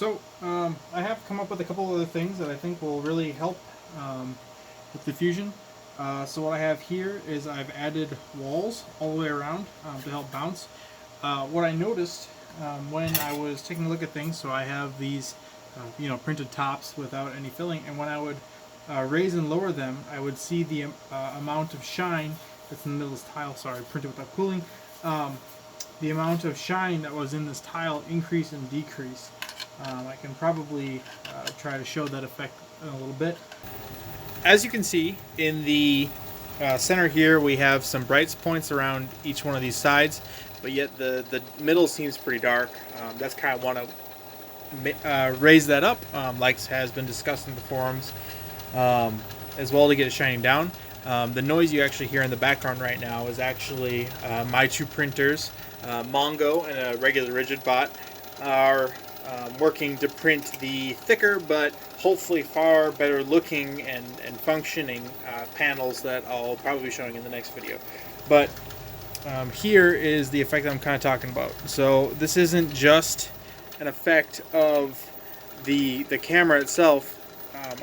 I have come up with a couple other things that I think will really help with diffusion. So what I have here is I've added walls all the way around to help bounce. What I noticed when I was taking a look at things, so I have these printed tops without any filling, and when I would raise and lower them, I would see the amount of shine that's in the middle of this tile. Sorry, printed without cooling. The amount of shine that was in this tile increase and decrease. I can probably try to show that effect in a little bit. As you can see in the center here, we have some bright points around each one of these sides, but yet the middle seems pretty dark. That's kind of want to raise that up, like has been discussed in the forums, as well to get it shining down. The noise you actually hear in the background right now is actually my two printers, Mongo and a regular rigid bot, are working to print the thicker but hopefully far better looking and functioning panels that I'll probably be showing in the next video. But here is the effect that I'm kind of talking about. So this isn't just an effect of the camera itself.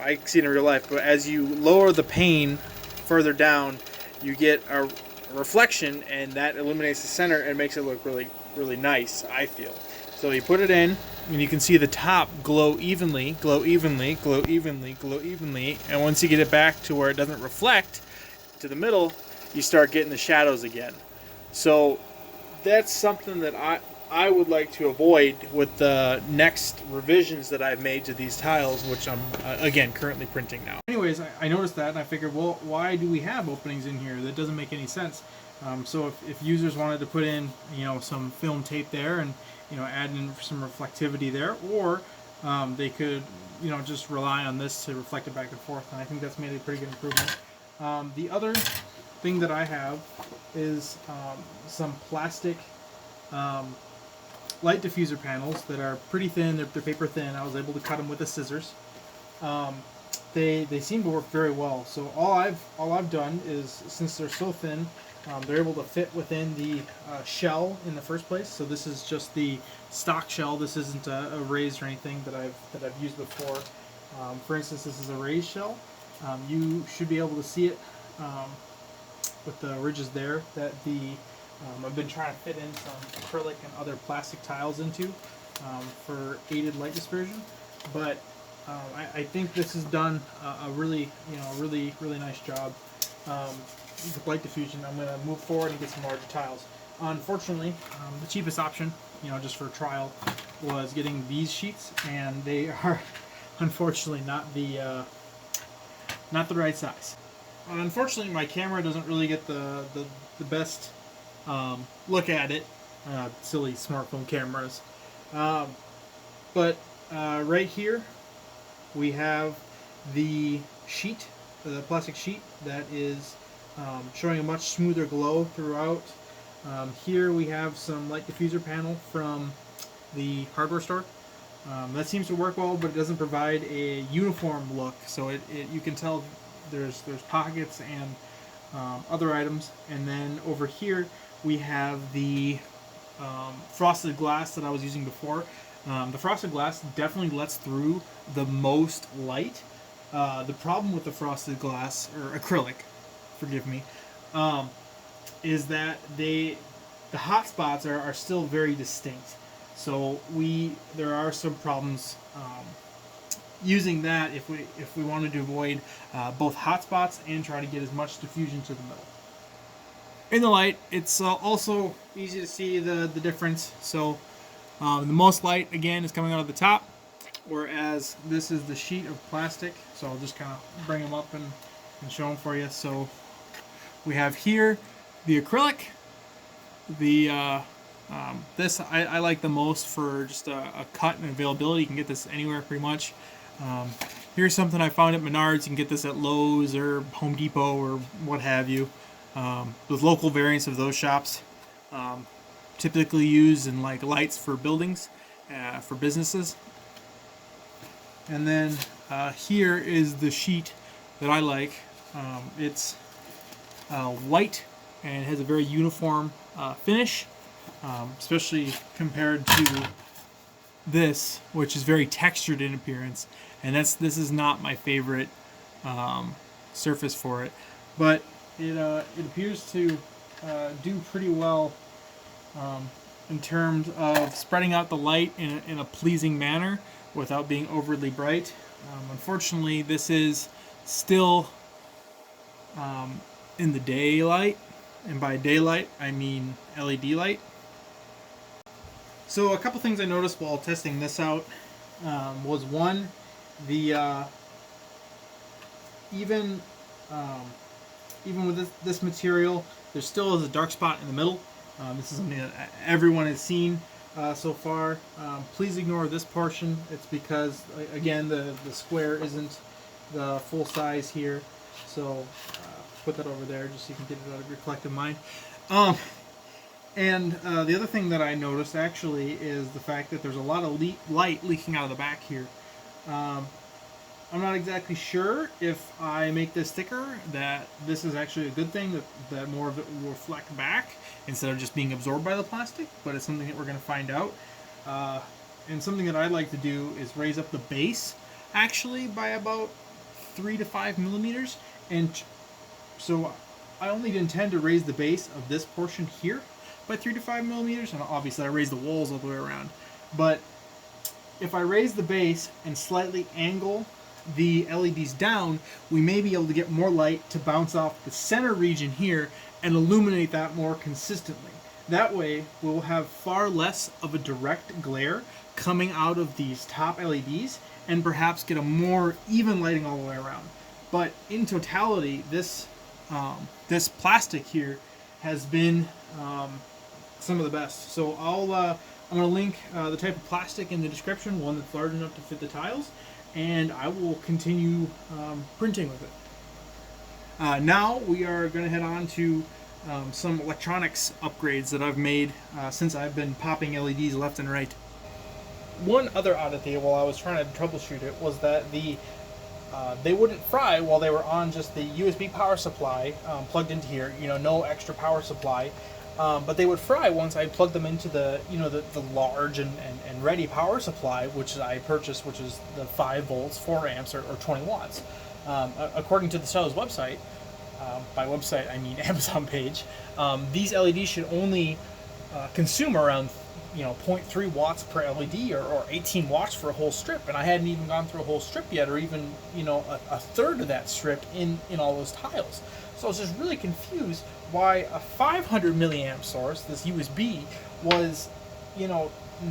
I see it in real life, but as you lower the pane further down, you get a reflection, and that illuminates the center and makes it look really, really nice, I feel. So you put it in, and you can see the top glow evenly, glow evenly, glow evenly, glow evenly, and once you get it back to where it doesn't reflect to the middle, you start getting the shadows again. So that's something that I would like to avoid with the next revisions that I've made to these tiles, which I'm, again, currently printing now. Anyways, I noticed that, and I figured, well, why do we have openings in here? That doesn't make any sense. So if users wanted to put in, some film tape there and, add in some reflectivity there, or they could, just rely on this to reflect it back and forth, and I think that's made a pretty good improvement. The other thing that I have is some plastic light diffuser panels that are pretty thin. They're paper thin. I was able to cut them with the scissors. They seem to work very well. So all I've done is, since they're so thin, they're able to fit within the shell in the first place. So this is just the stock shell. This isn't a raised or anything that I've used before. For instance, this is a raised shell. You should be able to see it with the ridges there that I've been trying to fit in some acrylic and other plastic tiles into for aided light dispersion, but I think this has done a really nice job with light diffusion. I'm going to move forward and get some larger tiles. Unfortunately, the cheapest option, just for trial, was getting these sheets, and they are unfortunately not the right size. Unfortunately, my camera doesn't really get the best look at it. Silly smartphone cameras. But right here we have the sheet, the plastic sheet that is showing a much smoother glow throughout. Here we have some light diffuser panel from the hardware store. That seems to work well, but it doesn't provide a uniform look. So you can tell there's pockets and other items. And then over here we have the frosted glass that I was using before. The frosted glass definitely lets through the most light. The problem with the frosted glass, or acrylic, forgive me, is that the hot spots are still very distinct. So there are some problems using that if we wanted to avoid both hot spots and try to get as much diffusion to the middle. In the light, it's also easy to see the difference. So the most light, again, is coming out of the top, whereas this is the sheet of plastic. So I'll just kind of bring them up and show them for you. So we have here the acrylic. This I like the most for just a cut and availability. You can get this anywhere pretty much. Here's something I found at Menards. You can get this at Lowe's or Home Depot or what have you. With local variants of those shops, typically used in like lights for buildings, for businesses. And then here is the sheet that I like. It's white and has a very uniform finish, especially compared to this, which is very textured in appearance, and this is not my favorite surface for it, but it appears to do pretty well in terms of spreading out the light in a pleasing manner without being overly bright. Unfortunately, this is still in the daylight, and by daylight I mean LED light. So a couple things I noticed while testing this out was one, the even with this material, there still is a dark spot in the middle. This is something that everyone has seen so far. Please ignore this portion. It's because, again, the square isn't the full size here. So put that over there just so you can get it out of your collective mind. And the other thing that I noticed actually is the fact that there's a lot of light leaking out of the back here. I'm not exactly sure if I make this thicker that this is actually a good thing, that more of it will reflect back instead of just being absorbed by the plastic, but it's something that we're going to find out. And something that I'd like to do is raise up the base actually by about 3 to 5 millimeters. And so I only intend to raise the base of this portion here by 3 to 5 millimeters, and obviously I raise the walls all the way around. But if I raise the base and slightly angle the LEDs down, we may be able to get more light to bounce off the center region here and illuminate that more consistently. That way we'll have far less of a direct glare coming out of these top LEDs and perhaps get a more even lighting all the way around. But in totality, this plastic here has been some of the best. So I'm going to link the type of plastic in the description, one that's large enough to fit the tiles, and I will continue printing with it. Now we are going to head on to some electronics upgrades that I've made since I've been popping LEDs left and right. One other oddity while I was trying to troubleshoot it was that they wouldn't fry while they were on just the USB power supply plugged into here, no extra power supply. But they would fry once I plugged them into the large and ready power supply, which I purchased, which is the 5 volts, 4 amps, or 20 watts. According to the seller's website, by website I mean Amazon page, these LEDs should only consume around 0.3 watts per LED or 18 watts for a whole strip, and I hadn't even gone through a whole strip yet, or even a third of that strip in all those tiles. So I was just really confused why a 500 milliamp source, this USB, was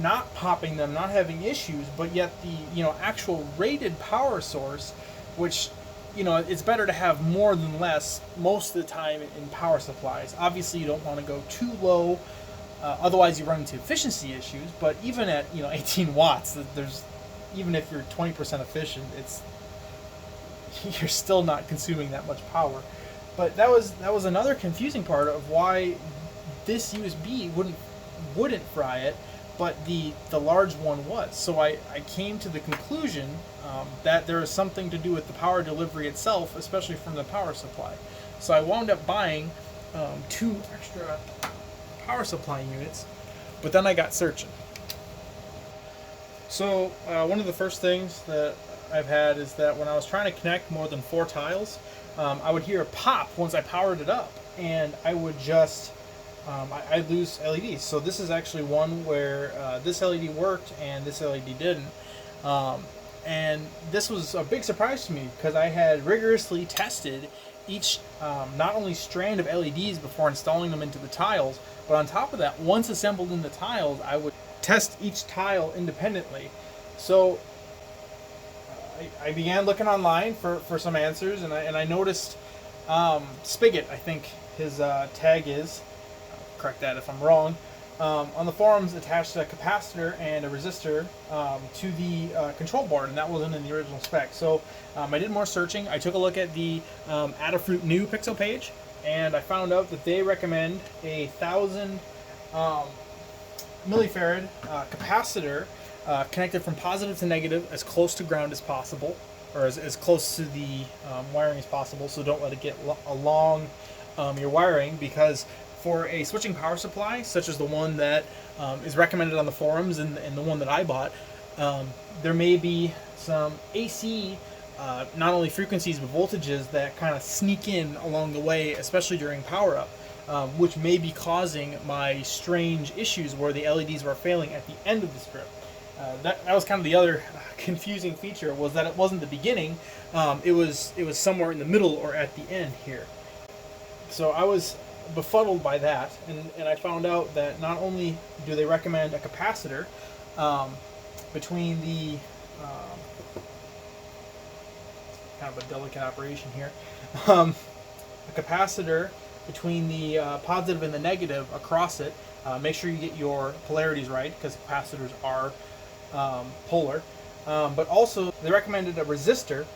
not popping them, not having issues, but yet the actual rated power source, which it's better to have more than less most of the time in power supplies. Obviously you don't want to go too low, otherwise you run into efficiency issues. But even at 18 watts, even if you're 20% efficient, you're still not consuming that much power. But that was another confusing part of why this USB wouldn't fry it, but the large one was. So I came to the conclusion that there is something to do with the power delivery itself, especially from the power supply. So I wound up buying 2 extra power supply units, but then I got searching. So one of the first things that I've had is that when I was trying to connect more than 4 tiles, I would hear a pop once I powered it up, and I would just I'd lose LEDs. So this is actually one where this LED worked and this LED didn't, and this was a big surprise to me because I had rigorously tested each not only strand of LEDs before installing them into the tiles, but on top of that, once assembled in the tiles, I would test each tile independently. So I began looking online for some answers, and I noticed Spigot, I think his tag is, correct that if I'm wrong, on the forums attached a capacitor and a resistor to the control board, and that wasn't in the original spec. So I did more searching. I took a look at the Adafruit New Pixel page, and I found out that they recommend a 1000 millifarad capacitor connected from positive to negative as close to ground as possible, or as close to the wiring as possible, so don't let it get along your wiring, because for a switching power supply, such as the one that is recommended on the forums and the one that I bought, there may be some AC, not only frequencies but voltages that kind of sneak in along the way, especially during power up, which may be causing my strange issues where the LEDs were failing at the end of the strip. That was kind of the other confusing feature, was that it wasn't the beginning, it was somewhere in the middle or at the end here. So I was befuddled by that, and I found out that not only do they recommend a capacitor between the kind of a delicate operation here, a capacitor between the positive and the negative across it. Make sure you get your polarities right, because capacitors are polar. But also they recommended a resistor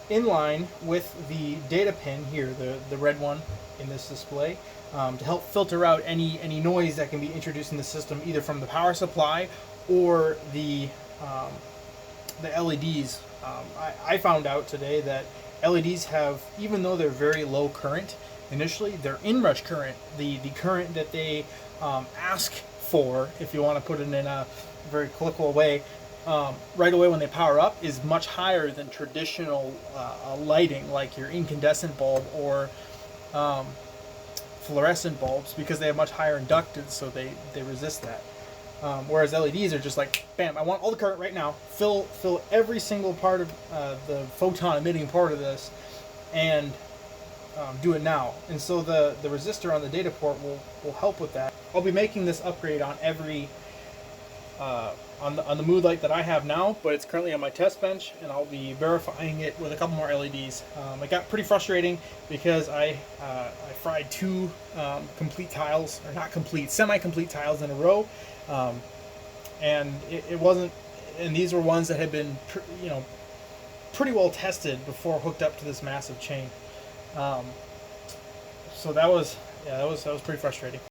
in line with the data pin here, the red one in this display, to help filter out any noise that can be introduced in the system, either from the power supply or the LEDs. I found out today that LEDs have, even though they're very low current initially, their inrush current, the current that they ask for, if you want to put it in a very colloquial way, right away when they power up, is much higher than traditional lighting, like your incandescent bulb or fluorescent bulbs, because they have much higher inductance, so they resist that. Whereas LEDs are just like, bam, I want all the current right now, fill every single part of the photon emitting part of this, and do it now. And so the resistor on the data port will help with that. I'll be making this upgrade on every on the mood light that I have now, but it's currently on my test bench, and I'll be verifying it with a couple more LEDs. It got pretty frustrating because I fried two complete tiles, or not complete, semi-complete tiles in a row, and it wasn't. And these were ones that had been, pretty well tested before hooked up to this massive chain. So that was pretty frustrating.